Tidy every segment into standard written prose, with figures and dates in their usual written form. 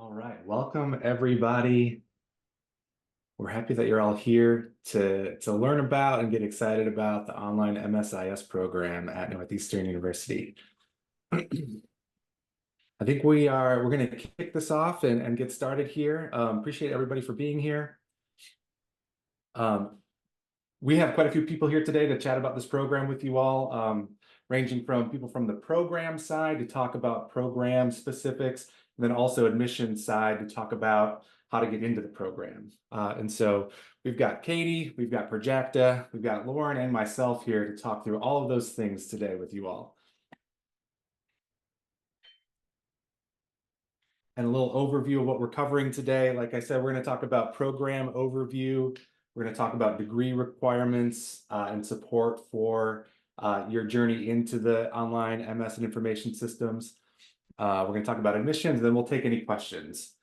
All right, welcome everybody. We're happy that you're all here to learn about and get excited about the online MSIS program at Northeastern University. I think we're going to kick this off and get started here. Appreciate everybody for being here. We have quite a few people here today to chat about this program with you all, ranging from people from the program side to talk about program specifics, and then also admission side to talk about how to get into the program. And so we've got Katie, we've got Projecta, we've got Lauren and myself here to talk through all of those things today with you all. And a little overview of what we're covering today. Like I said, we're going to talk about program overview. We're going to talk about degree requirements and support for your journey into the online MS and information systems. We're going to talk about admissions, and then we'll take any questions.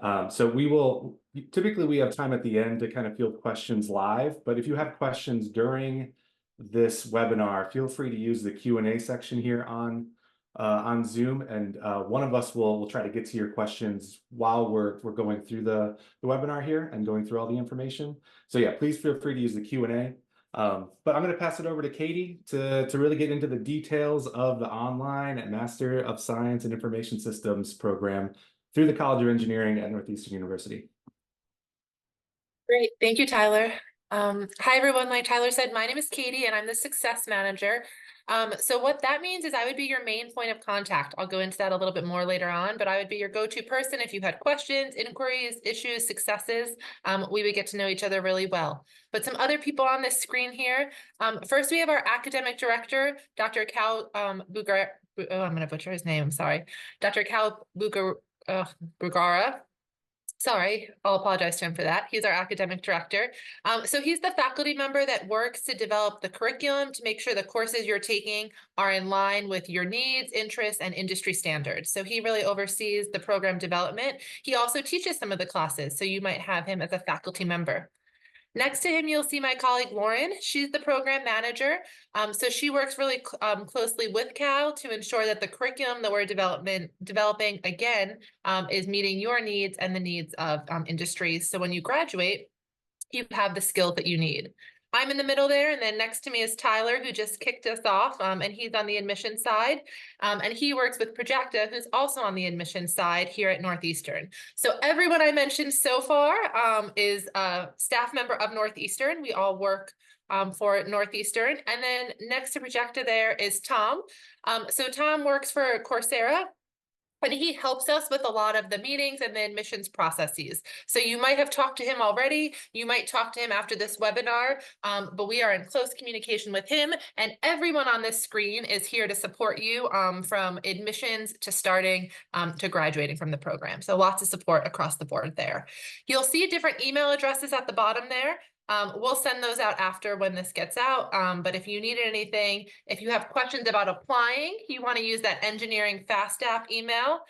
So typically we have time at the end to kind of field questions live, but if you have questions during this webinar, feel free to use the Q&A section here on Zoom, and one of us will try to get to your questions while we're going through the webinar here and going through all the information. So yeah, please feel free to use the Q&A. But I'm going to pass it over to Katie to really get into the details of the online Master of Science in Information Systems program through the College of Engineering at Northeastern University. Great, thank you, Tyler. Hi, everyone. Like Tyler said, my name is Katie, and I'm the Success Manager. So what that means is I would be your main point of contact. I'll go into that a little bit more later on, but I would be your go-to person if you had questions, inquiries, issues, successes. We would get to know each other really well. But some other people on this screen here. First, we have our academic director, Dr. Cal Bugar. Oh, I'm going to butcher his name. I'm sorry. Dr. Cal Bugara. Sorry, I'll apologize to him for that. He's our academic director. So he's the faculty member that works to develop the curriculum to make sure the courses you're taking are in line with your needs, interests, and industry standards. So he really oversees the program development. He also teaches some of the classes, so you might have him as a faculty member. Next to him, you'll see my colleague, Lauren. She's the program manager. So she works really closely with Cal to ensure that the curriculum that we're developing, again, is meeting your needs and the needs of industries. So when you graduate, you have the skills that you need. I'm in the middle there, and then next to me is Tyler, who just kicked us off, and he's on the admission side. And he works with Projecta, who's also on the admission side here at Northeastern. So everyone I mentioned so far is a staff member of Northeastern. We all work for Northeastern. And then next to Projecta there is Tom. So Tom works for Coursera. And he helps us with a lot of the meetings and the admissions processes. So you might have talked to him already. You might talk to him after this webinar, but we are in close communication with him. And everyone on this screen is here to support you from admissions to starting to graduating from the program. So lots of support across the board there. You'll see different email addresses at the bottom there. We'll send those out after when this gets out. But if you needed anything, if you have questions about applying, you want to use that Engineering Fast App email.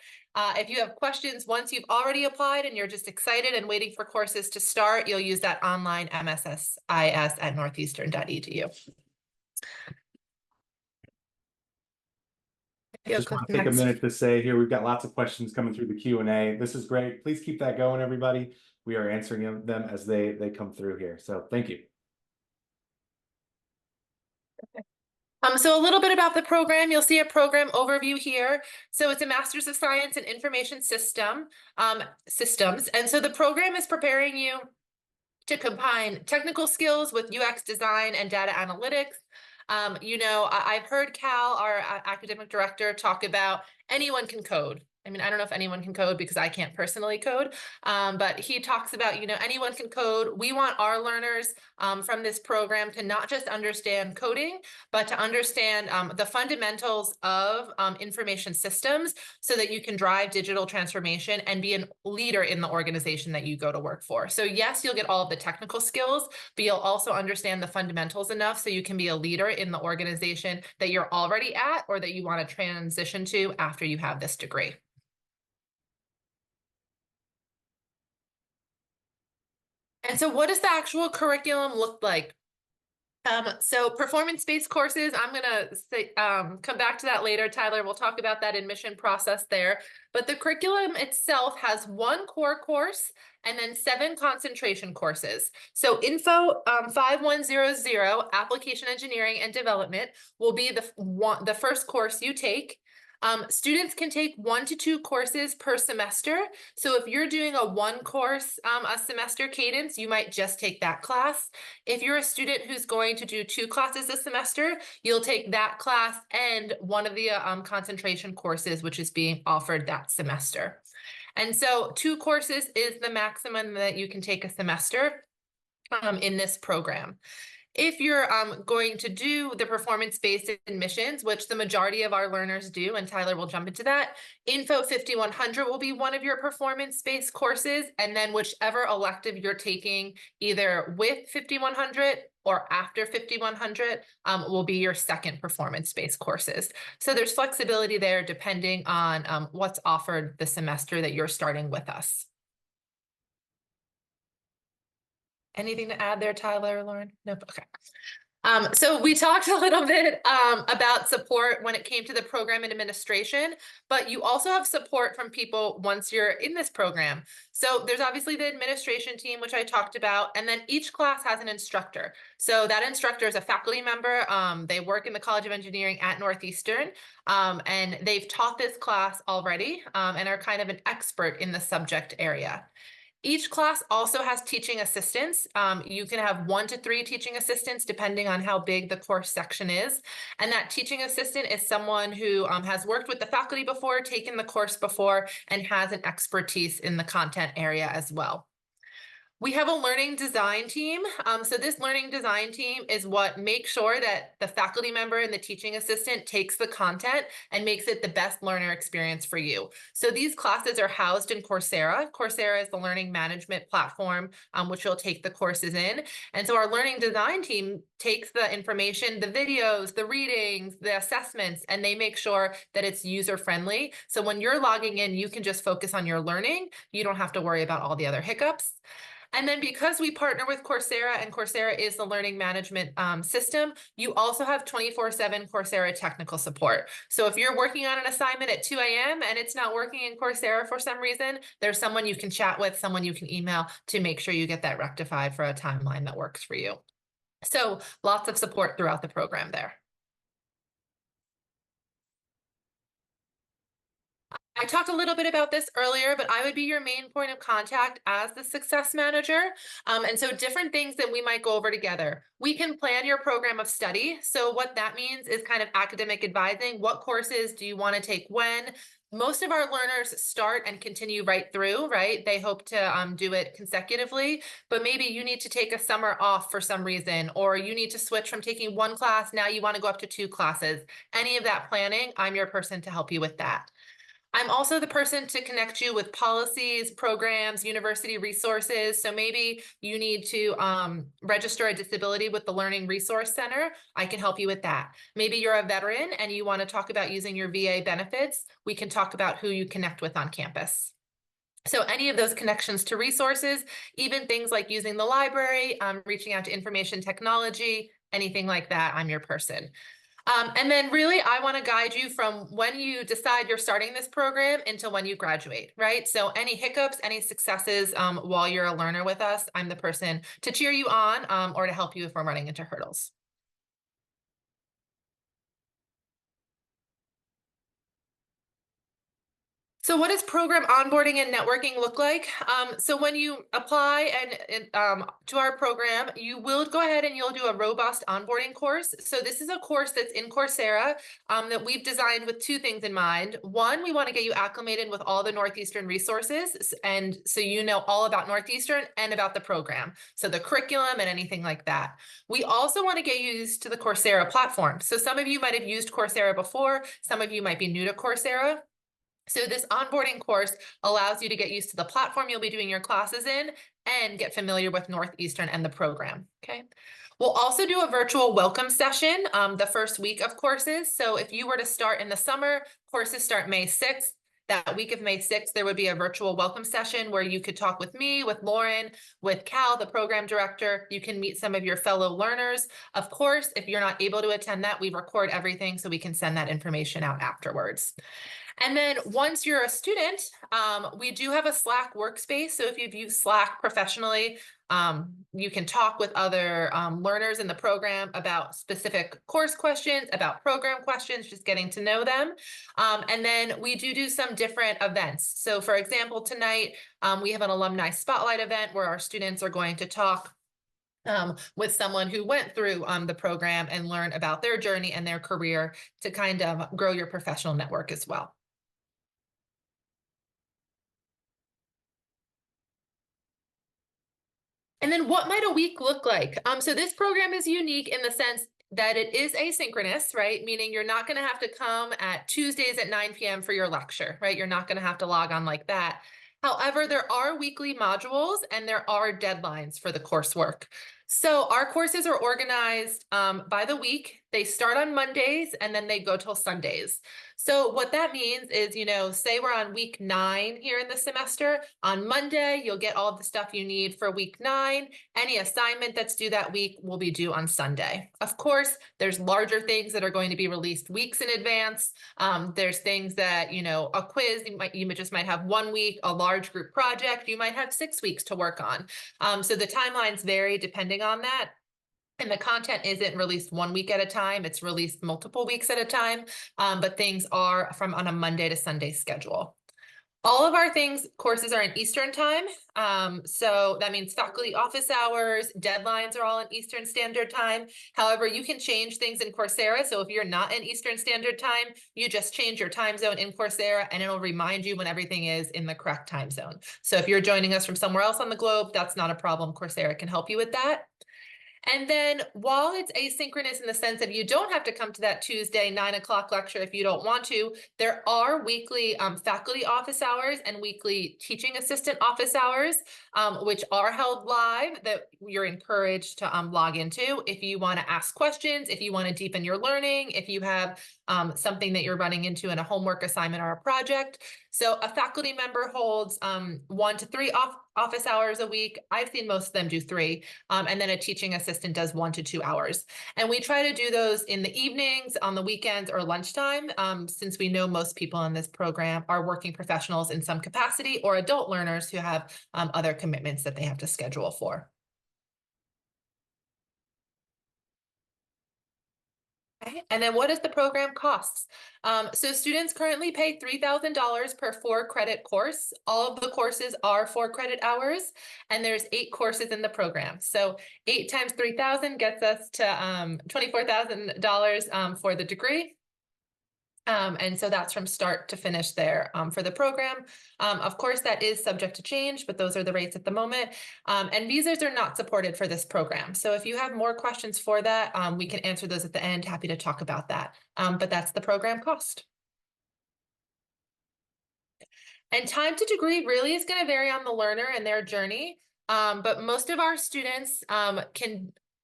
If you have questions once you've already applied and you're just excited and waiting for courses to start, you'll use that online MSSIS at northeastern.edu. I just want to take a minute to say here, we've got lots of questions coming through the Q&A. This is great. Please keep that going, everybody. We are answering them as they come through here. So thank you. So a little bit about the program. You'll see a program overview here. So it's a Master's of Science in Information Systems. And so the program is preparing you to combine technical skills with UX design and data analytics. I've heard Cal, our academic director, talk about anyone can code. I mean, I don't know if anyone can code because I can't personally code, but he talks about, anyone can code. We want our learners from this program to not just understand coding, but to understand the fundamentals of information systems so that you can drive digital transformation and be a leader in the organization that you go to work for. So yes, you'll get all of the technical skills, but you'll also understand the fundamentals enough so you can be a leader in the organization that you're already at or that you want to transition to after you have this degree. And so what does the actual curriculum look like? So performance-based courses, I'm gonna say, come back to that later, Tyler. We'll talk about that admission process there. But the curriculum itself has one core course and then 7 concentration courses. So Info 5100, Application Engineering and Development, will be the first course you take. Students can take 1 to 2 courses per semester. So if you're doing a 1 course a semester cadence, you might just take that class. If you're a student who's going to do 2 classes a semester, you'll take that class and one of the concentration courses, which is being offered that semester. And so 2 courses is the maximum that you can take a semester in this program. If you're going to do the performance-based admissions, which the majority of our learners do, and Tyler will jump into that, Info 5100 will be one of your performance-based courses, and then whichever elective you're taking, either with 5100 or after 5100, will be your second performance-based courses. So there's flexibility there depending on what's offered the semester that you're starting with us. Anything to add there, Tyler or Lauren? Nope. Okay. So we talked a little bit about support when it came to the program and administration, but you also have support from people once you're in this program. So there's obviously the administration team, which I talked about, and then each class has an instructor. So that instructor is a faculty member. They work in the College of Engineering at Northeastern, and they've taught this class already and are kind of an expert in the subject area. Each class also has teaching assistants. You can have 1 to 3 teaching assistants depending on how big the course section is. And that teaching assistant is someone who has worked with the faculty before, taken the course before, and has an expertise in the content area as well. We have a learning design team. So this learning design team is what makes sure that the faculty member and the teaching assistant takes the content and makes it the best learner experience for you. So these classes are housed in Coursera. Coursera is the learning management platform, which you'll take the courses in. And so our learning design team takes the information, the videos, the readings, the assessments, and they make sure that it's user-friendly. So when you're logging in, you can just focus on your learning. You don't have to worry about all the other hiccups. And then because we partner with Coursera and Coursera is the learning management system, you also have 24/7 Coursera technical support. So if you're working on an assignment at 2 a.m. and it's not working in Coursera for some reason, there's someone you can chat with, someone you can email to make sure you get that rectified for a timeline that works for you. So lots of support throughout the program there. I talked a little bit about this earlier, but I would be your main point of contact as the success manager. And so different things that we might go over together. We can plan your program of study. So what that means is kind of academic advising. What courses do you want to take when? Most of our learners start and continue right through, right? They hope to do it consecutively, but maybe you need to take a summer off for some reason, or you need to switch from taking 1 class, now you want to go up to 2 classes. Any of that planning, I'm your person to help you with that. I'm also the person to connect you with policies, programs, university resources. So maybe you need to register a disability with the Learning Resource Center. I can help you with that. Maybe you're a veteran and you want to talk about using your VA benefits. We can talk about who you connect with on campus. So any of those connections to resources, even things like using the library, reaching out to information technology, anything like that, I'm your person. And then really, I want to guide you from when you decide you're starting this program until when you graduate, right? So any hiccups, any successes while you're a learner with us, I'm the person to cheer you on or to help you if we're running into hurdles. So what does program onboarding and networking look like? So when you apply to our program, you will go ahead and you'll do a robust onboarding course. So this is a course that's in Coursera that we've designed with 2 things in mind. One, we want to get you acclimated with all the Northeastern resources, and so you know all about Northeastern and about the program, so the curriculum and anything like that. We also want to get you used to the Coursera platform. So some of you might have used Coursera before, some of you might be new to Coursera. So this onboarding course allows you to get used to the platform you'll be doing your classes in and get familiar with Northeastern and the program, okay? We'll also do a virtual welcome session the first week of courses. So if you were to start in the summer, courses start May 6th. that week of May 6th, there would be a virtual welcome session where you could talk with me, with Lauren, with Cal, the program director. You can meet some of your fellow learners. Of course, if you're not able to attend that, we record everything so we can send that information out afterwards. And then once you're a student, we do have a Slack workspace. So if you've used Slack professionally, you can talk with other learners in the program about specific course questions, about program questions, just getting to know them. And then we do some different events. So for example, tonight, we have an alumni spotlight event where our students are going to talk with someone who went through the program and learn about their journey and their career to kind of grow your professional network as well. And then what might a week look like? So this program is unique in the sense that it is asynchronous, right? Meaning you're not going to have to come at Tuesdays at 9 p.m. for your lecture, right? You're not going to have to log on like that. However, there are weekly modules and there are deadlines for the coursework. So our courses are organized by the week. They start on Mondays and then they go till Sundays. So what that means is, say we're on week 9 here in the semester. On Monday, you'll get all of the stuff you need for week 9. Any assignment that's due that week will be due on Sunday. Of course, there's larger things that are going to be released weeks in advance. There's things that, a quiz, you just might have 1 week, a large group project, you might have 6 weeks to work on. So the timelines vary depending on that. And the content isn't released 1 week at a time, it's released multiple weeks at a time, but things are on a Monday to Sunday schedule. All of our courses are in Eastern time. So that means faculty office hours, deadlines are all in Eastern Standard Time. However, you can change things in Coursera. So if you're not in Eastern Standard Time, you just change your time zone in Coursera and it'll remind you when everything is in the correct time zone. So if you're joining us from somewhere else on the globe, that's not a problem. Coursera can help you with that. And then while it's asynchronous in the sense of you don't have to come to that Tuesday 9 o'clock lecture if you don't want to, there are weekly faculty office hours and weekly teaching assistant office hours, which are held live that you're encouraged to log into if you want to ask questions, if you want to deepen your learning, if you have something that you're running into in a homework assignment or a project. So a faculty member holds 1 to 3 office hours a week. I've seen most of them do 3. And then a teaching assistant does 1 to 2 hours. And we try to do those in the evenings, on the weekends, or lunchtime, since we know most people in this program are working professionals in some capacity or adult learners who have other commitments that they have to schedule for. Okay. And then what does the program costs? So students currently pay $3,000 per 4-credit course. All of the courses are 4 credit hours, and there's 8 courses in the program. So 8 times 3,000 gets us to $24,000 for the degree. And so that's from start to finish there for the program. Of course, that is subject to change, but those are the rates at the moment. And visas are not supported for this program. So if you have more questions for that, we can answer those at the end. Happy to talk about that. But that's the program cost. And time to degree really is going to vary on the learner and their journey. But most of our students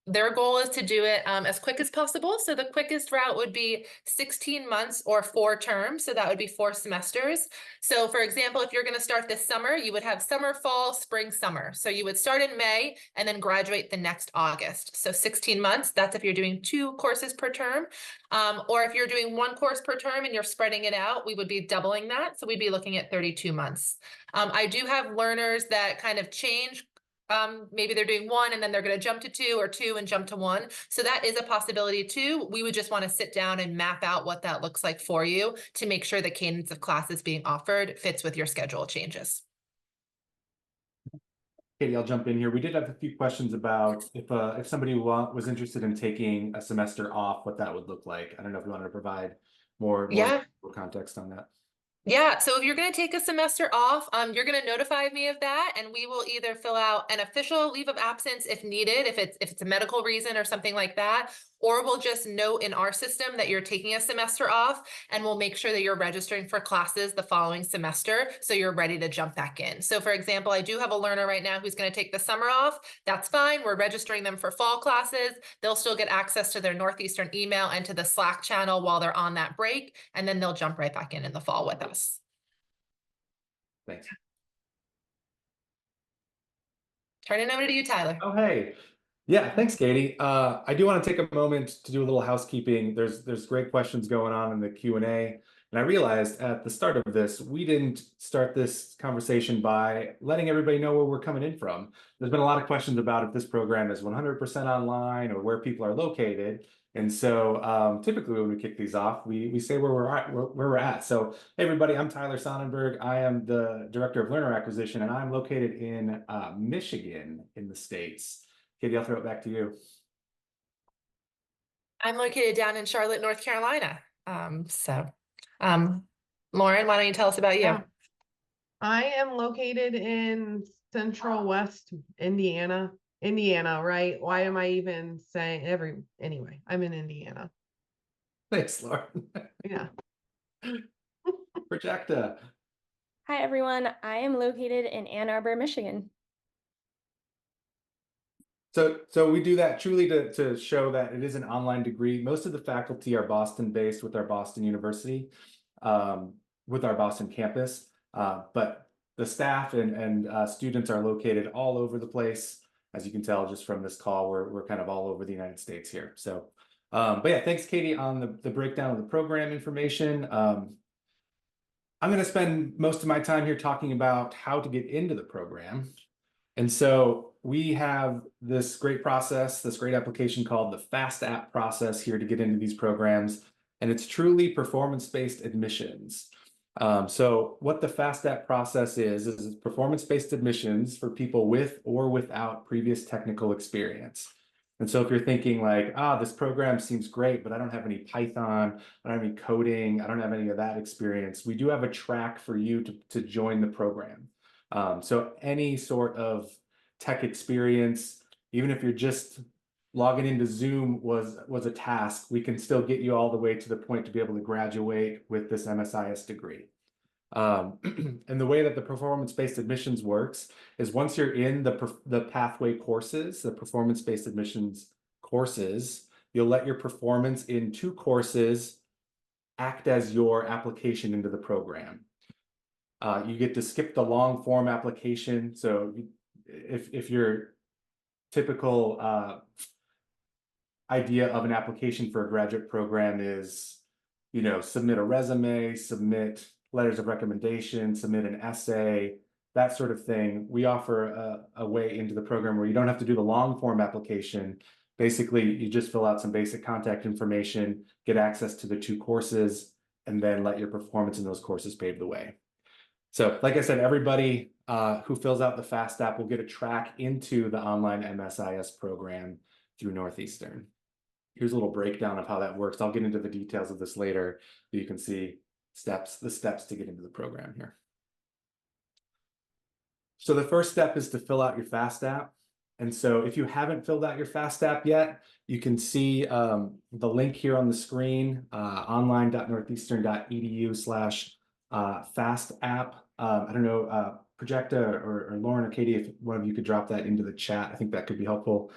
their goal is to do it as quick as possible. So the quickest route would be 16 months or 4 terms. So that would be 4 semesters. So for example, if you're going to start this summer, you would have summer, fall, spring, summer. So you would start in May and then graduate the next August. So 16 months, that's if you're doing 2 courses per term. Or if you're doing 1 course per term and you're spreading it out, we would be doubling that. So we'd be looking at 32 months. I do have learners that kind of change. Maybe they're doing 1 and then they're going to jump to 2 or 2 and jump to 1. So that is a possibility too. We would just want to sit down and map out what that looks like for you to make sure the cadence of classes being offered fits with your schedule changes. Katie, I'll jump in here. We did have a few questions about if somebody was interested in taking a semester off, what that would look like. I don't know if you wanted to provide more context on that. Yeah, so if you're going to take a semester off, you're going to notify me of that, and we will either fill out an official leave of absence if needed, if it's a medical reason or something like that, or we'll just note in our system that you're taking a semester off, and we'll make sure that you're registering for classes the following semester so you're ready to jump back in. So for example, I do have a learner right now who's going to take the summer off. That's fine. We're registering them for fall classes. They'll still get access to their Northeastern email and to the Slack channel while they're on that break, and then they'll jump right back in the fall with us. Thanks. Turning over to you, Tyler. Oh, hey. Yeah, thanks, Katie. I do want to take a moment to do a little housekeeping. There's great questions going on in the Q&A. And I realized at the start of this, we didn't start this conversation by letting everybody know where we're coming in from. There's been a lot of questions about if this program is 100% online or where people are located. And so typically when we kick these off, we say where we're at. So hey, everybody, I'm Tyler Sonnenberg. I am the Director of Learner Acquisition, and I'm located in Michigan in the States. Katie, I'll throw it back to you. I'm located down in Charlotte, North Carolina. Lauren, why don't you tell us about you? Yeah. I am located in Central West Indiana. Indiana, right? Why am I even saying anyway, I'm in Indiana. Thanks, Lauren. Yeah. Projecta. Hi, everyone. I am located in Ann Arbor, Michigan. So we do that truly to show that it is an online degree. Most of the faculty are Boston-based with our Boston University, with our Boston campus, but the staff and students are located all over the place. As you can tell just from this call, we're kind of all over the United States here. So, but yeah, thanks, Katie, on the breakdown of the program information. I'm going to spend most of my time here talking about how to get into the program. And so we have this great process, this great application called the FastApp process here to get into these programs. And it's truly performance-based admissions. So what the FastApp process is performance-based admissions for people with or without previous technical experience. And so if you're thinking like, this program seems great, but I don't have any Python, I don't have any coding, I don't have any of that experience, we do have a track for you to join the program. So any sort of tech experience, even if you're just logging into Zoom was a task, we can still get you all the way to the point to be able to graduate with this MSIS degree. And the way that the performance-based admissions works is once you're in the pathway courses, the performance-based admissions courses, you'll let your performance in 2 courses act as your application into the program. You get to skip the long form application. So if your typical idea of an application for a graduate program is, submit a resume, submit letters of recommendation, submit an essay, that sort of thing. We offer a way into the program where you don't have to do the long form application. Basically, you just fill out some basic contact information, get access to the 2 courses, and then let your performance in those courses pave the way. So like I said, everybody who fills out the FastApp will get a track into the online MSIS program through Northeastern. Here's a little breakdown of how that works. I'll get into the details of this later, but you can see the steps to get into the program here. So the first step is to fill out your FastApp. And so if you haven't filled out your FastApp yet, you can see the link here on the screen, online.northeastern.edu/FastApp. I don't know, Projecta or Lauren or Katie, if one of you could drop that into the chat, I think that could be helpful.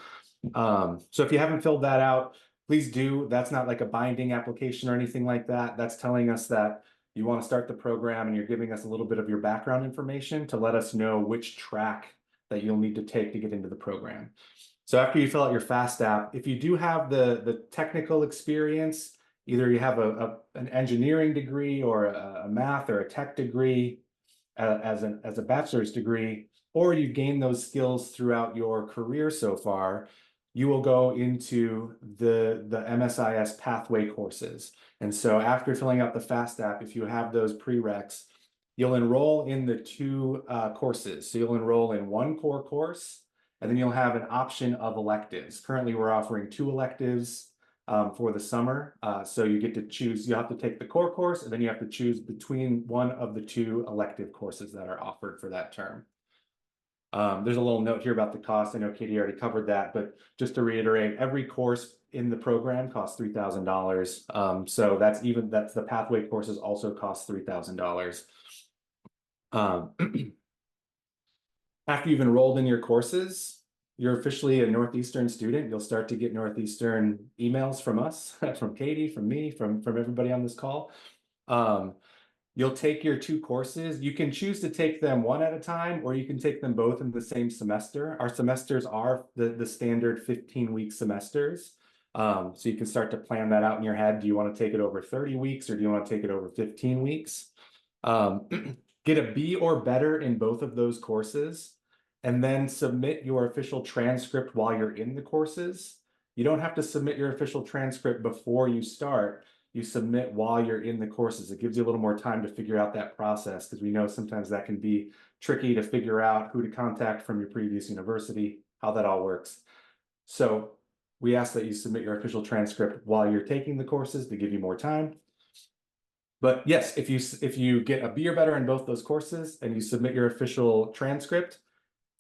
So if you haven't filled that out, please do. That's not like a binding application or anything like that. That's telling us that you want to start the program and you're giving us a little bit of your background information to let us know which track that you'll need to take to get into the program. So after you fill out your FastApp, if you do have the technical experience, either you have an engineering degree or a math or a tech degree as a bachelor's degree, or you gain those skills throughout your career so far, you will go into the MSIS pathway courses. And so after filling out the FastApp, if you have those prereqs, you'll enroll in the 2 courses. So you'll enroll in 1 core course, and then you'll have an option of electives. Currently, we're offering 2 electives for the summer. So you get to choose, you have to take the core course, and then you have to choose between one of the 2 elective courses that are offered for that term. There's a little note here about the cost. I know Katie already covered that, but just to reiterate, every course in the program costs $3,000. So that's the pathway courses also cost $3,000. After you've enrolled in your courses, you're officially a Northeastern student. You'll start to get Northeastern emails from us, from Katie, from me, from everybody on this call. you'll take your two courses. You can choose to take them one at a time, or you can take them both in the same semester. Our semesters are the standard 15-week semesters. So you can start to plan that out in your head. Do you want to take it over 30 weeks or do you want to take it over 15 weeks? Get a B or better in both of those courses, and then submit your official transcript while you're in the courses. You don't have to submit your official transcript before you start. You submit while you're in the courses. It gives you a little more time to figure out that process, because we know sometimes that can be tricky to figure out who to contact from your previous university, how that all works. So we ask that you submit your official transcript while you're taking the courses to give you more time. But yes, if you get a B or better in both those courses and you submit your official transcript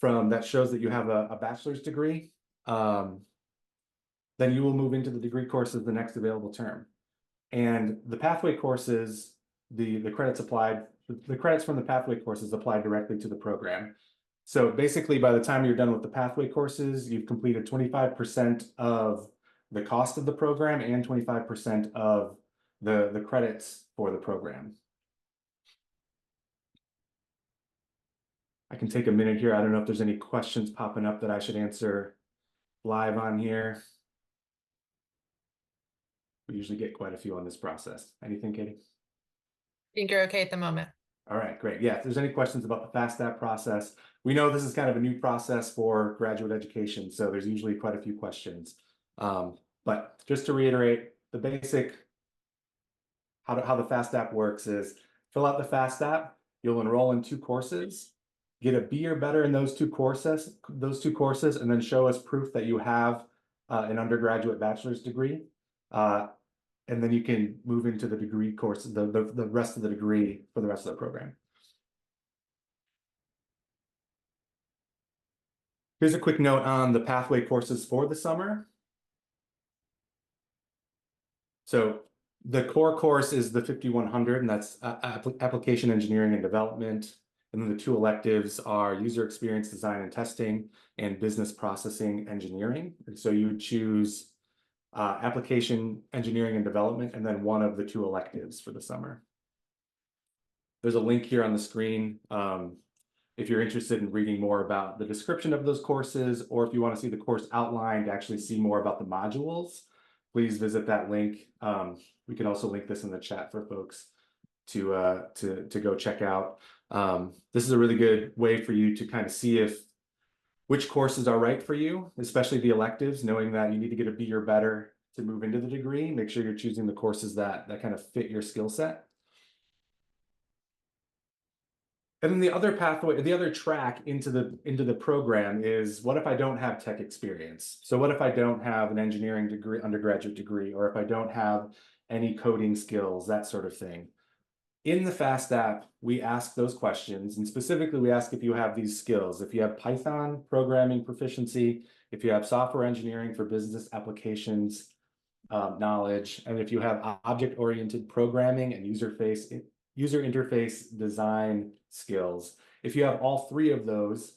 that shows that you have a bachelor's degree, then you will move into the degree courses the next available term. And the pathway courses, the credits applied, the credits from the pathway courses apply directly to the program. So basically, by the time you're done with the pathway courses, you've completed 25% of the cost of the program and 25% of the credits for the program. I can take a minute here. I don't know if there's any questions popping up that I should answer live on here. We usually get quite a few on this process. Anything, Katie? I think you're okay at the moment. All right, great. Yeah, if there's any questions about the FASTAP process, we know this is kind of a new process for graduate education, so there's usually quite a few questions. But just to reiterate, the basic, how the FASTAP works is fill out the FASTAP, you'll enroll in 2 courses, get a B or better in those two courses, and then show us proof that you have an undergraduate bachelor's degree. And then you can move into the degree course, the rest of the degree for the rest of the program. Here's a quick note on the pathway courses for the summer. So the core course is the 5100, and that's application engineering and development. And then the 2 electives are user experience design and testing and business processing engineering. And so you would choose application engineering and development, and then one of the 2 electives for the summer. There's a link here on the screen if you're interested in reading more about the description of those courses, or if you want to see the course outline to actually see more about the modules, please visit that link. We can also link this in the chat for folks to go check out. This is a really good way for you to kind of see which courses are right for you, especially the electives, knowing that you need to get a B or better to move into the degree. Make sure you're choosing the courses that kind of fit your skill set. And then the other pathway, the other track into the program is, what if I don't have tech experience? So what if I don't have an engineering degree, undergraduate degree, or if I don't have any coding skills, that sort of thing? In the FASTAP, we ask those questions, and specifically we ask if you have these skills. If you have Python programming proficiency, if you have software engineering for business applications knowledge, and if you have object-oriented programming and user interface design skills. If you have all 3 of those,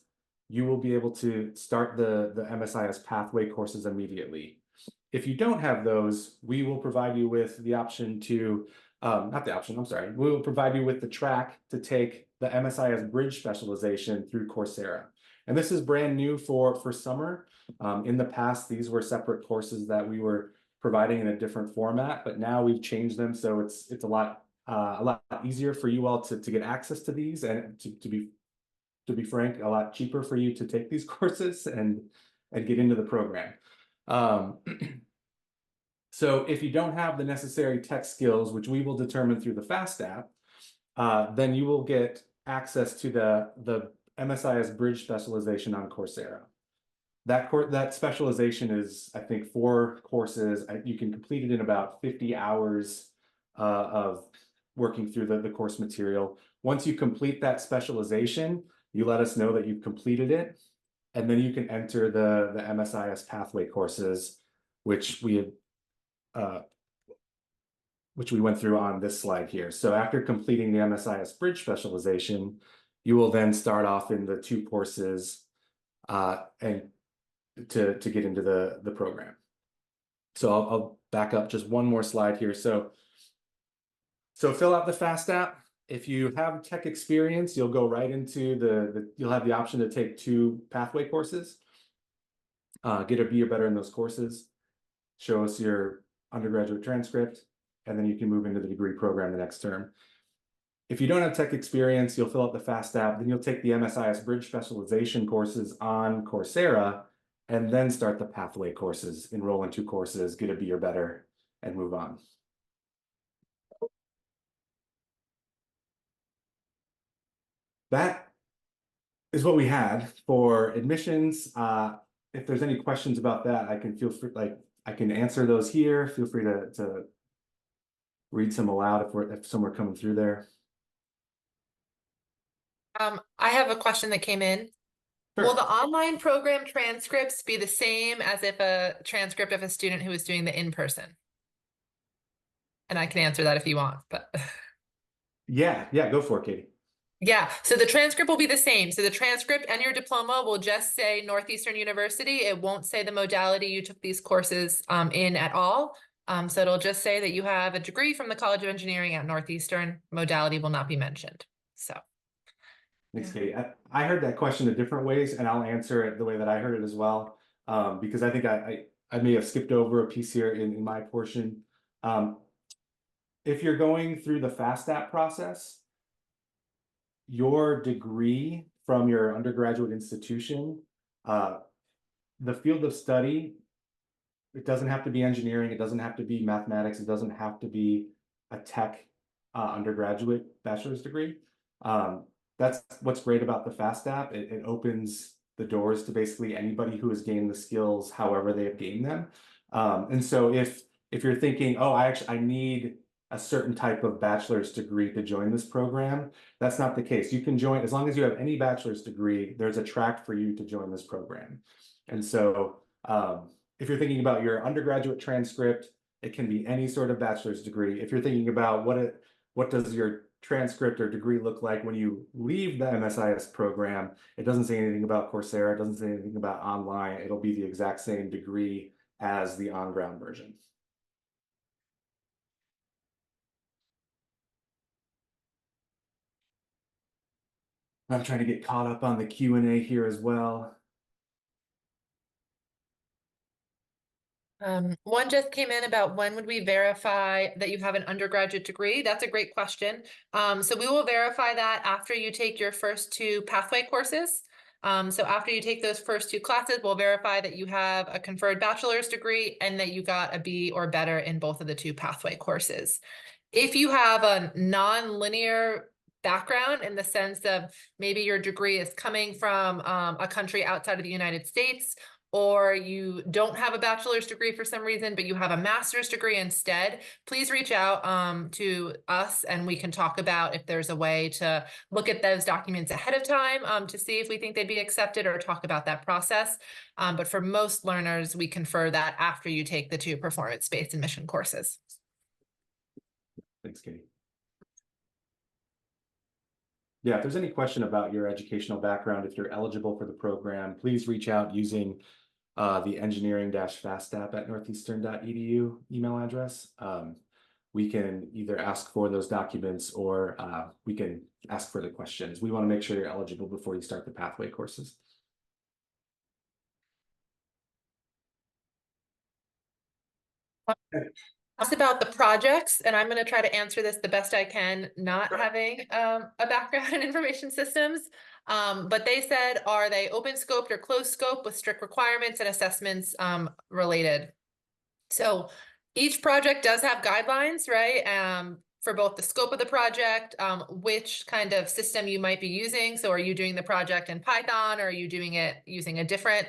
you will be able to start the MSIS pathway courses immediately. If you don't have those, we will provide you with the option to we will provide you with the track to take the MSIS Bridge specialization through Coursera. And this is brand new for summer. In the past, these were separate courses that we were providing in a different format, but now we've changed them, so it's a lot easier for you all to get access to these, and to be frank, a lot cheaper for you to take these courses and get into the program. So if you don't have the necessary tech skills, which we will determine through the FASTAP, then you will get access to the MSIS Bridge specialization on Coursera. That specialization is, I think, 4 courses. You can complete it in about 50 hours of working through the course material. Once you complete that specialization, you let us know that you've completed it, and then you can enter the MSIS pathway courses, which we went through on this slide here. So after completing the MSIS Bridge specialization, you will then start off in the 2 courses and to get into the program. So I'll back up just one more slide here. So fill out the FASTAP, If you have tech experience, you'll go right into you'll have the option to take 2 pathway courses. Get a B or better in those courses. Show us your undergraduate transcript, and then you can move into the degree program the next term. If you don't have tech experience, you'll fill out the FASTAP, then you'll take the MSIS Bridge Specialization courses on Coursera, and then start the pathway courses, enroll in 2 courses, get a B or better, and move on. That is what we had for admissions. If there's any questions about that, I can feel free, I can answer those here. Feel free to read some aloud if some are coming through there. I have a question that came in. Sure. Will the online program transcripts be the same as if a transcript of a student who is doing the in-person? And I can answer that if you want, but Yeah, go for it, Katie. yeah, so the transcript will be the same. So the transcript and your diploma will just say Northeastern University. It won't say the modality you took these courses in at all. So it'll just say that you have a degree from the College of Engineering at Northeastern. Modality will not be mentioned. So Thanks, Katie. I heard that question in different ways, and I'll answer it the way that I heard it as well. Because I think I may have skipped over a piece here in my portion. If you're going through the FASTAP process, your degree from your undergraduate institution, the field of study, it doesn't have to be engineering, it doesn't have to be mathematics, it doesn't have to be a tech undergraduate bachelor's degree. That's what's great about the FASTAP. It opens the doors to basically anybody who has gained the skills however they have gained them. And so if you're thinking, oh, I need a certain type of bachelor's degree to join this program, that's not the case. You can join, as long as you have any bachelor's degree, there's a track for you to join this program. And so if you're thinking about your undergraduate transcript, it can be any sort of bachelor's degree. If you're thinking about what does your transcript or degree look like when you leave the MSIS program, it doesn't say anything about Coursera, it doesn't say anything about online. It'll be the exact same degree as the on-ground version. I'm trying to get caught up on the Q&A here as well. one just came in about when would we verify that you have an undergraduate degree? That's a great question. So we will verify that after you take your first 2 pathway courses. So after you take those first 2 classes, we'll verify that you have a conferred bachelor's degree and that you got a B or better in both of the 2 pathway courses. If you have a non-linear background in the sense of maybe your degree is coming from a country outside of the United States, or you don't have a bachelor's degree for some reason, but you have a master's degree instead, please reach out to us and we can talk about if there's a way to look at those documents ahead of time to see if we think they'd be accepted or talk about that process. But for most learners, we confer that after you take the 2 performance-based admission courses. Thanks, Katie. Yeah, if there's any question about your educational background, if you're eligible for the program, please reach out using the engineering-fastap@northeastern.edu email address. We can either ask for those documents or we can ask further questions. We want to make sure you're eligible before you start the pathway courses. Asked about the projects, and I'm going to try to answer this the best I can, not having a background in information systems. But they said, are they open scoped or closed scope with strict requirements and assessments related? So each project does have guidelines, right? For both the scope of the project, which kind of system you might be using. So are you doing the project in Python, or are you doing it using a different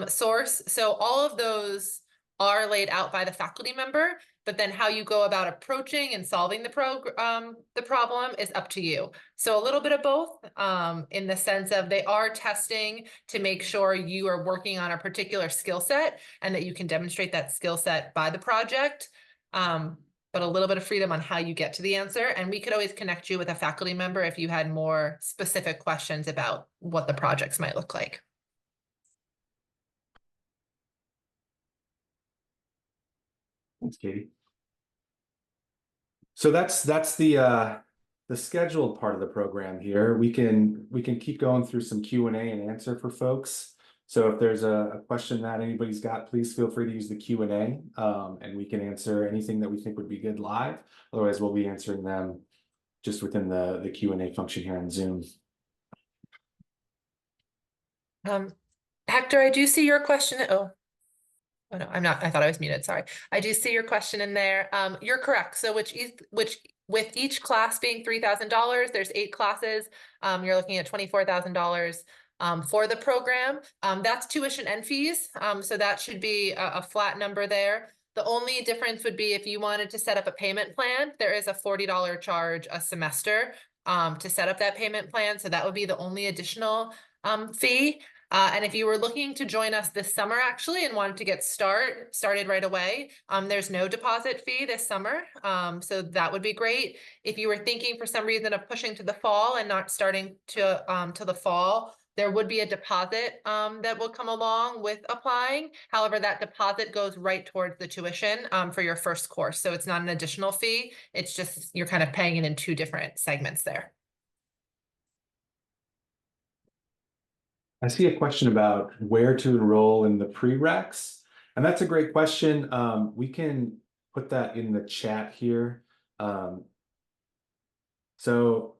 source? So all of those are laid out by the faculty member, but then how you go about approaching and solving the problem is up to you. So a little bit of both, in the sense of they are testing to make sure you are working on a particular skill set and that you can demonstrate that skill set by the project. But a little bit of freedom on how you get to the answer. And we could always connect you with a faculty member if you had more specific questions about what the projects might look like. Thanks, Katie. So that's the the scheduled part of the program here, we can keep going through some Q&A and answer for folks. So if there's a question that anybody's got, please feel free to use the Q&A, and we can answer anything that we think would be good live. Otherwise, we'll be answering them just within the Q&A function here on Zoom. Hector, I do see your question. Oh no, I'm not. I thought I was muted. Sorry. I do see your question in there. You're correct. So which with each class being $3,000, there's 8 classes. You're looking at $24,000 for the program. That's tuition and fees. So that should be a flat number there. The only difference would be if you wanted to set up a payment plan, there is a $40 charge a semester to set up that payment plan. So that would be the only additional fee. And if you were looking to join us this summer actually and wanted to get started right away, there's no deposit fee this summer. So that would be great. If you were thinking for some reason of pushing to the fall and not starting to the fall, there would be a deposit that will come along with applying. However, that deposit goes right towards the tuition for your first course. So it's not an additional fee. It's just you're kind of paying it in 2 different segments there. I see a question about where to enroll in the prereqs, and that's a great question. We can put that in the chat here. So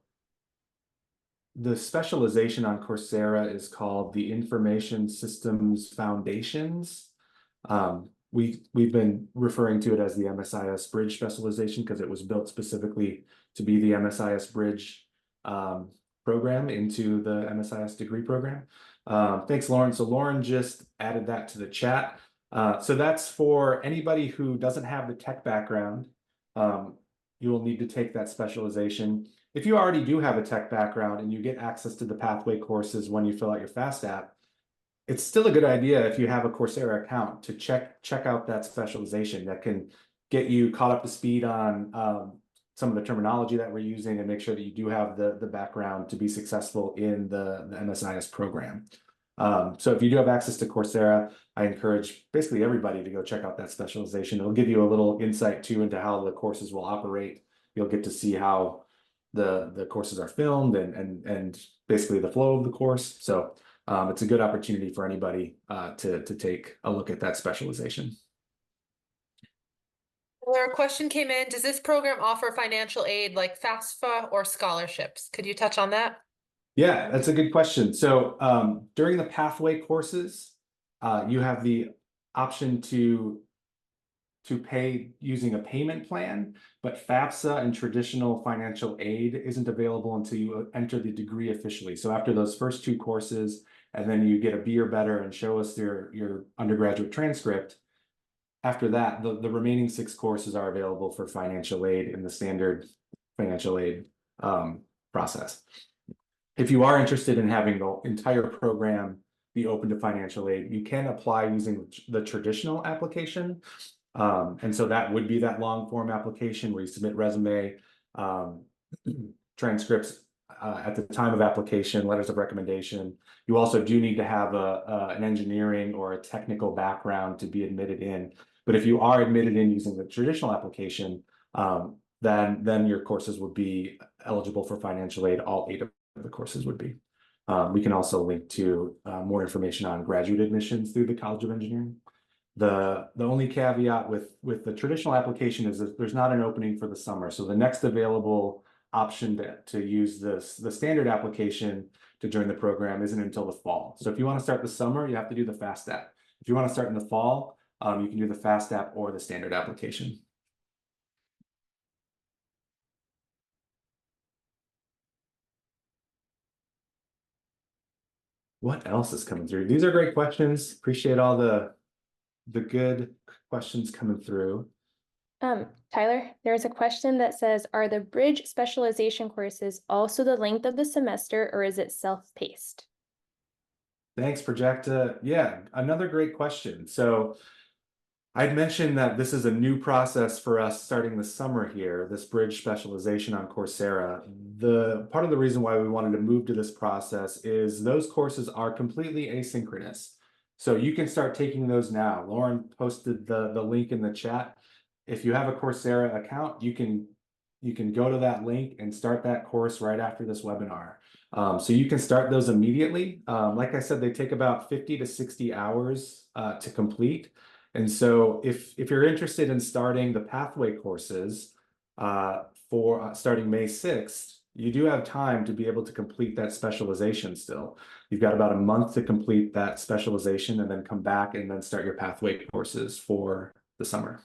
the specialization on Coursera is called the Information Systems Foundations. We've been referring to it as the MSIS Bridge specialization because it was built specifically to be the MSIS Bridge program into the MSIS degree program. Thanks, Lauren. So Lauren just added that to the chat. So that's for anybody who doesn't have the tech background. You will need to take that specialization. If you already do have a tech background and you get access to the pathway courses when you fill out your FAFSA, it's still a good idea if you have a Coursera account to check out that specialization that can get you caught up to speed on some of the terminology that we're using and make sure that you do have the background to be successful in the MSIS program. So if you do have access to Coursera, I encourage basically everybody to go check out that specialization. It'll give you a little insight too into how the courses will operate. You'll get to see how the courses are filmed and basically the flow of the course. So it's a good opportunity for anybody to take a look at that specialization. Well, a question came in. Does this program offer financial aid like FAFSA or scholarships? Could you touch on that? Yeah, that's a good question. So during the pathway courses, you have the option to pay using a payment plan, but FAFSA and traditional financial aid isn't available until you enter the degree officially. So after those first 2 courses, and then you get a B or better and show us your undergraduate transcript, after that, the remaining 6 courses are available for financial aid in the standard financial aid process. If you are interested in having the entire program be open to financial aid, you can apply using the traditional application. And so that would be that long form application where you submit resume, transcripts at the time of application, letters of recommendation. You also do need to have an engineering or a technical background to be admitted in. But if you are admitted in using the traditional application, then your courses would be eligible for financial aid. All 8 of the courses would be. We can also link to more information on graduate admissions through the College of Engineering. The only caveat with the traditional application is that there's not an opening for the summer. So the next available option to use the standard application to join the program isn't until the fall. So if you want to start the summer, you have to do the FAFSA. If you want to start in the fall, you can do the FAFSA or the standard application. What else is coming through? These are great questions. Appreciate all the good questions coming through. Tyler, there's a question that says, are the bridge specialization courses also the length of the semester, or is it self-paced? Thanks, Projecta. Yeah, another great question. So I'd mentioned that this is a new process for us starting the summer here, this bridge specialization on Coursera. The part of the reason why we wanted to move to this process is those courses are completely asynchronous. So you can start taking those now. Lauren posted the link in the chat. If you have a Coursera account, you can you can go to that link and start that course right after this webinar. So you can start those immediately. Like I said, they take about 50 to 60 hours to complete. And so if you're interested in starting the pathway courses for starting May 6th, you do have time to be able to complete that specialization still. You've got about a month to complete that specialization and then come back and then start your pathway courses for the summer.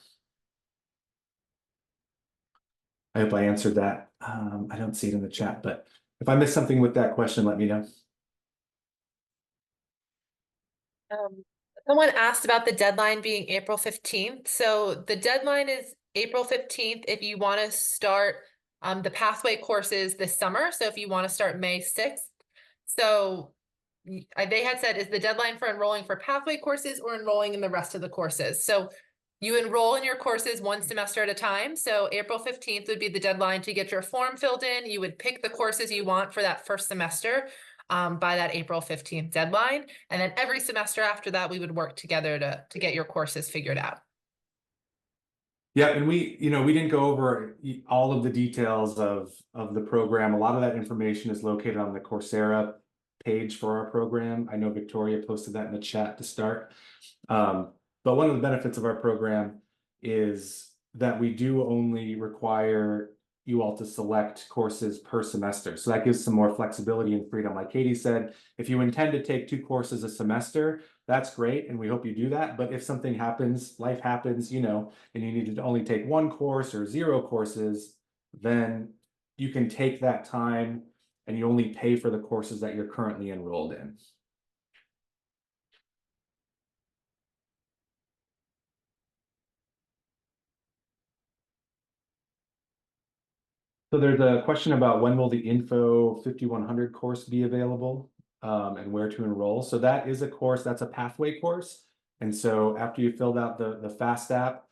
I hope I answered that. I don't see it in the chat, but if I missed something with that question, let me know. Someone asked about the deadline being April 15th. So the deadline is April 15th if you want to start the pathway courses this summer. So if you want to start May 6th. So they had said, is the deadline for enrolling for pathway courses or enrolling in the rest of the courses? So you enroll in your courses one semester at a time. So April 15th would be the deadline to get your form filled in. You would pick the courses you want for that first semester by that April 15th deadline. And then every semester after that, we would work together to get your courses figured out. Yeah, and we didn't go over all of the details of the program. A lot of that information is located on the Coursera page for our program. I know Victoria posted that in the chat to start. But one of the benefits of our program is that we do only require you all to select courses per semester. So that gives some more flexibility and freedom. Like Katie said, if you intend to take 2 courses a semester, that's great. And we hope you do that. But if something happens, life happens, and you need to only take 1 course or 0 courses, then you can take that time and you only pay for the courses that you're currently enrolled in. So there's a question about when will the Info 5100 course be available and where to enroll. So that is a course, that's a pathway course. And so after you filled out the FAST app,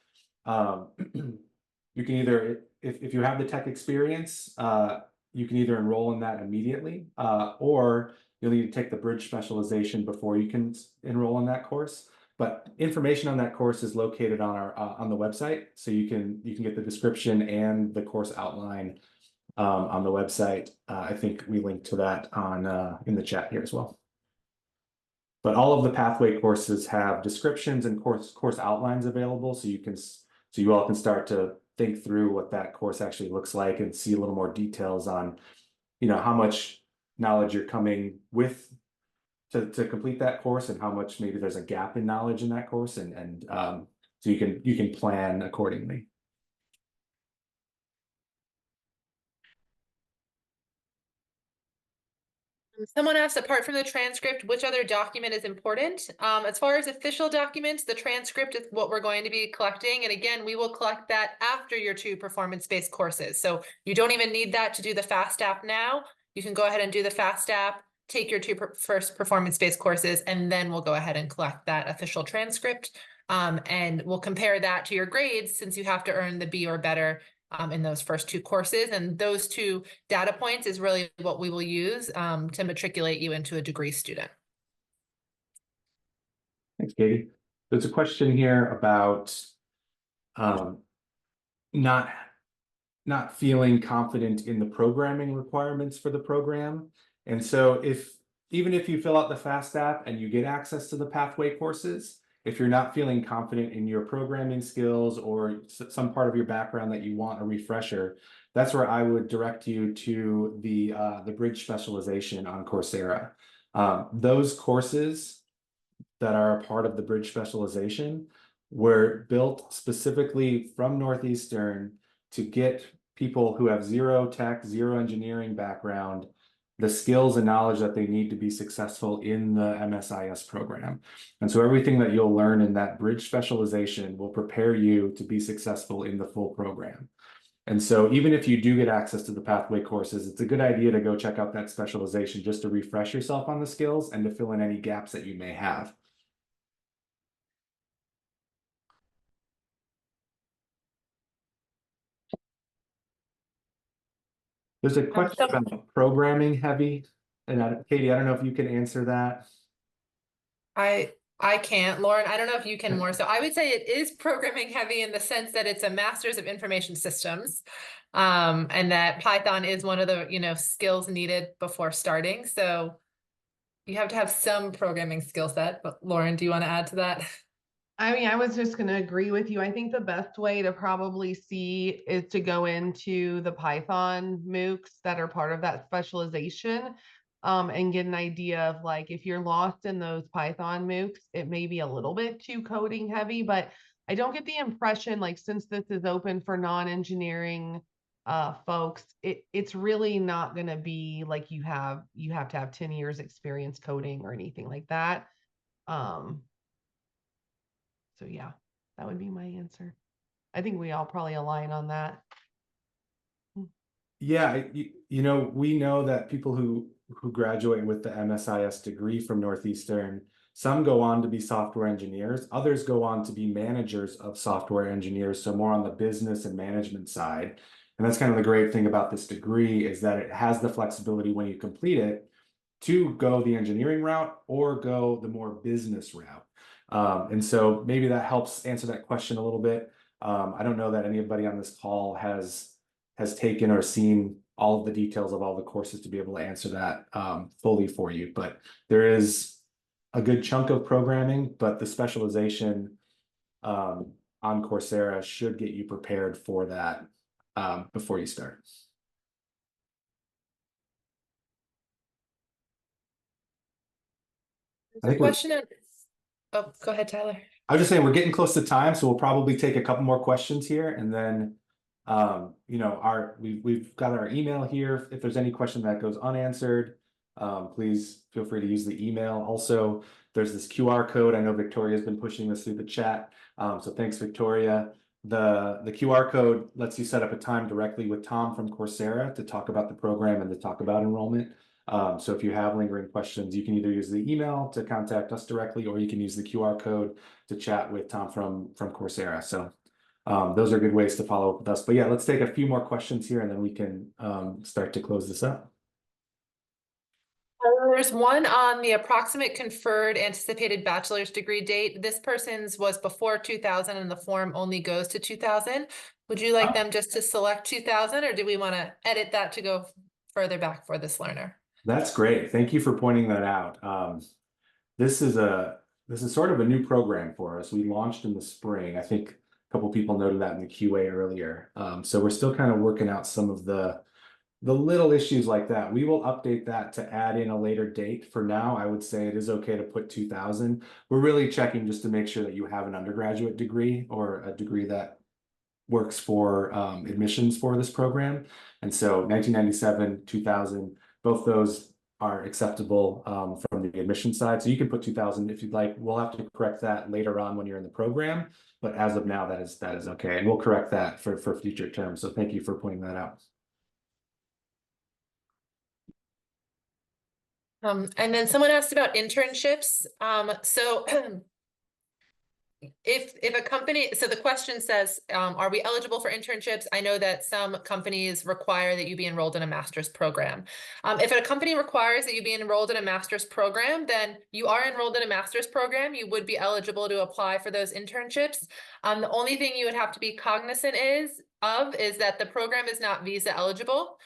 you can either, if you have the tech experience, you can either enroll in that immediately or you'll need to take the bridge specialization before you can enroll in that course. But information on that course is located on our on the website, so you can get the description and the course outline on the website. I think we linked to that on in the chat here as well. But all of the pathway courses have descriptions and course outlines available, so you all can start to think through what that course actually looks like and see a little more details on, how much knowledge you're coming with to complete that course and how much maybe there's a gap in knowledge in that course, and so you can plan accordingly. Someone asked, apart from the transcript, which other document is important? As far as official documents, the transcript is what we're going to be collecting. And again, we will collect that after your 2 performance-based courses. So you don't even need that to do the FAST app now. You can go ahead and do the FAST app, take your 2 first performance-based courses, and then we'll go ahead and collect that official transcript. And we'll compare that to your grades since you have to earn the B or better in those first 2 courses. And those 2 data points is really what we will use to matriculate you into a degree student. Thanks, Katie. There's a question here about not feeling confident in the programming requirements for the program. And so even if you fill out the FAST app and you get access to the pathway courses, if you're not feeling confident in your programming skills or some part of your background that you want a refresher, that's where I would direct you to the bridge specialization on Coursera. Those courses that are a part of the bridge specialization were built specifically from Northeastern to get people who have 0 tech, 0 engineering background the skills and knowledge that they need to be successful in the MSIS program. And so everything that you'll learn in that bridge specialization will prepare you to be successful in the full program. And so even if you do get access to the pathway courses, it's a good idea to go check out that specialization just to refresh yourself on the skills and to fill in any gaps that you may have. There's a question about programming heavy, and Katie, I don't know if you can answer that. I I can't, Lauren, I don't know if you can more. So I would say it is programming heavy in the sense that it's a master's of information systems. And that Python is one of the, skills needed before starting. So you have to have some programming skill set, but Lauren, do you want to add to that? I mean, I was just going to agree with you. I think the best way to probably see is to go into the Python MOOCs that are part of that specialization, and get an idea of like, if you're lost in those Python MOOCs, it may be a little bit too coding heavy, but I don't get the impression, like, since this is open for non-engineering folks, it's really not going to be like you have to have 10 years experience coding or anything like that. So yeah, that would be my answer. I think we all probably align on that. Yeah, we know that people who graduate with the MSIS degree from Northeastern, some go on to be software engineers, others go on to be managers of software engineers, so more on the business and management side. And that's kind of the great thing about this degree, is that it has the flexibility when you complete it to go the engineering route or go the more business route. And so maybe that helps answer that question a little bit. I don't know that anybody on this call has taken or seen all of the details of all the courses to be able to answer that fully for you, but there is a good chunk of programming, but the specialization on Coursera should get you prepared for that before you start. I think Oh, go ahead, Tyler. I was just saying we're getting close to time, so we'll probably take a couple more questions here, and then we've got our email here. If there's any question that goes unanswered, please feel free to use the email. Also, there's this QR code. I know Victoria's been pushing this through the chat, so thanks, Victoria. The QR code lets you set up a time directly with Tom from Coursera to talk about the program and to talk about enrollment. So if you have lingering questions, you can either use the email to contact us directly, or you can use the QR code to chat with Tom from Coursera. So those are good ways to follow up with us. But yeah, let's take a few more questions here and then we can start to close this up. There's one on the approximate conferred anticipated bachelor's degree date. This person's was before 2000 and the form only goes to 2000. Would you like them just to select 2000, or do we want to edit that to go further back for this learner? That's great. Thank you for pointing that out. This is sort of a new program for us. We launched in the spring. I think a couple people noted that in the QA earlier. So we're still kind of working out some of the little issues like that. We will update that to add in a later date. For now, I would say it is okay to put 2000. We're really checking just to make sure that you have an undergraduate degree or a degree that works for admissions for this program. And so 1997, 2000, both those are acceptable from the admission side. So you can put 2000 if you'd like. We'll have to correct that later on when you're in the program. But as of now, that is okay. And we'll correct that for future terms. So thank you for pointing that out. And then someone asked about internships. So if a company, so the question says, are we eligible for internships? I know that some companies require that you be enrolled in a master's program. If a company requires that you be enrolled in a master's program, then you are enrolled in a master's program. You would be eligible to apply for those internships. The only thing you would have to be cognizant is that the program is not visa eligible.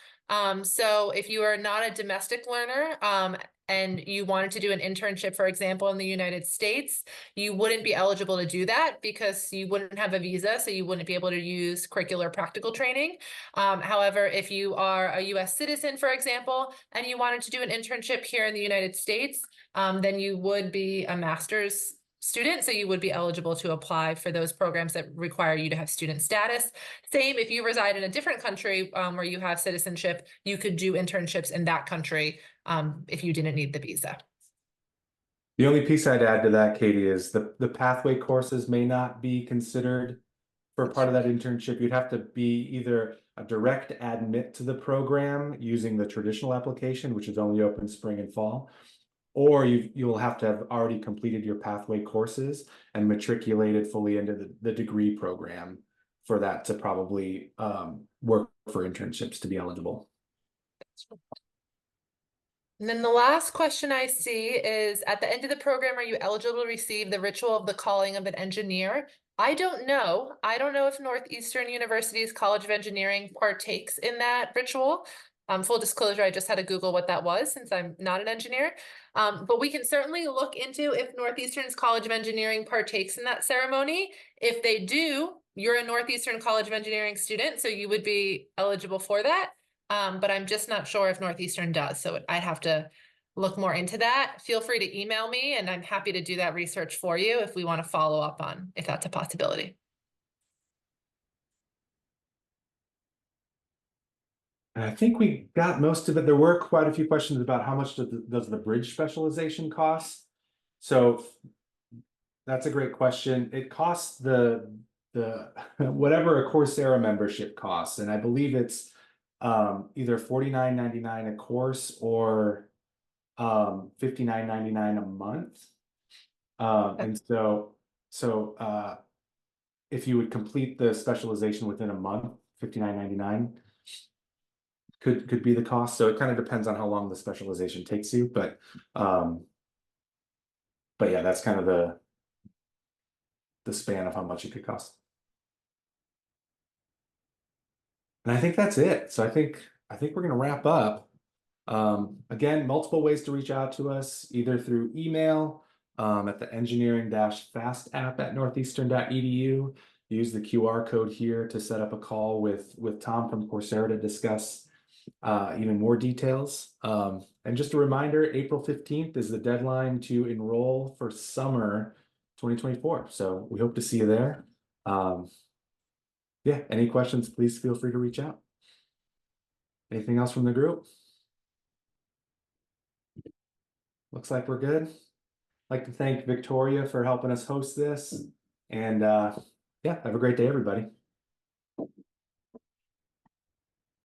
So if you are not a domestic learner, and you wanted to do an internship, for example, in the United States, you wouldn't be eligible to do that because you wouldn't have a visa, so you wouldn't be able to use curricular practical training. However, if you are a US citizen, for example, and you wanted to do an internship here in the United States, then you would be a master's student, so you would be eligible to apply for those programs that require you to have student status. Same if you reside in a different country where you have citizenship, you could do internships in that country if you didn't need the visa. The only piece I'd add to that, Katie, is the pathway courses may not be considered for part of that internship. You'd have to be either a direct admit to the program using the traditional application, which is only open spring and fall, or you will have to have already completed your pathway courses and matriculated fully into the degree program for that to probably work for internships to be eligible. And then the last question I see is, at the end of the program, are you eligible to receive the ritual of the calling of an engineer? I don't know. I don't know if Northeastern University's College of Engineering partakes in that ritual. Full disclosure, I just had to Google what that was since I'm not an engineer. But we can certainly look into if Northeastern's College of Engineering partakes in that ceremony. If they do, you're a Northeastern College of Engineering student, so you would be eligible for that. But I'm just not sure if Northeastern does, so I'd have to look more into that. Feel free to email me and I'm happy to do that research for you if we want to follow up on if that's a possibility. And I think we got most of it. There were quite a few questions about how much does the bridge specialization cost? So that's a great question. It costs the whatever a Coursera membership costs, and I believe it's either $49.99 a course or $59.99 a month. And so if you would complete the specialization within a month, $59.99 could be the cost. So it kind of depends on how long the specialization takes you, but yeah, that's kind of the span of how much it could cost. And I think that's it. So I think we're gonna wrap up. Again, multiple ways to reach out to us, either through email at the engineering-fast app at northeastern.edu. Use the QR code here to set up a call with Tom from Coursera to discuss even more details. And just a reminder, April 15th is the deadline to enroll for summer 2024. So we hope to see you there. Yeah, any questions, please feel free to reach out. Anything else from the group? Looks like we're good. I'd like to thank Victoria for helping us host this. And yeah, have a great day, everybody.